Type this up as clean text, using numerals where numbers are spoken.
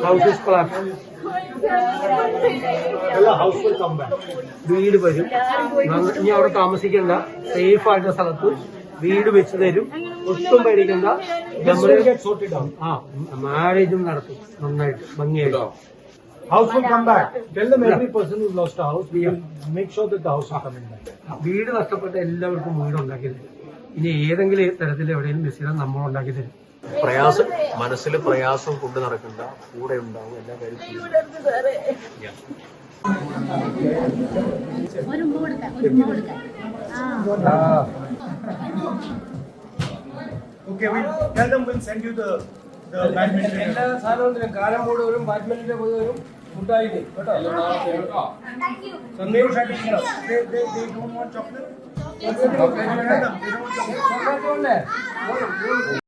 House is collapsed. House will come back. വീട് വരും. ഇനി അവിടെ താമസിക്കേണ്ട, സേഫ് ആയിട്ടുള്ള സ്ഥലത്ത് വീട് വെച്ച് തരും. ഒട്ടും പേടിക്കണ്ട. മാരേജും നടത്തും നന്നായിട്ട് ഭംഗിയായിട്ട്. House will come back. Tell them every person who's lost a house, we will make sure that the house is coming back. വീട് നഷ്ടപ്പെട്ട എല്ലാവർക്കും വീട് ഉണ്ടാക്കി തരും. ഇനി ഏതെങ്കിലും തരത്തിൽ എവിടെയെങ്കിലും മിസ് ചെയ്താൽ നമ്മൾ ഉണ്ടാക്കി തരും. പ്രയാസം മനസ്സിൽ പ്രയാസം കൊണ്ട് നടക്കണ്ട, കൂടെ ഉണ്ടാവും എല്ലാ കാര്യത്തിലും. Okay, tell them we'll send you the badminton. എല്ലാ സാധനത്തിനും കാരം ബോർഡ് വരും, ബാഡ്മിന്റന്റെ പോയി വരും, ഫുഡായിരിക്കും കേട്ടോ. They don't want chocolate. They don't want chocolate.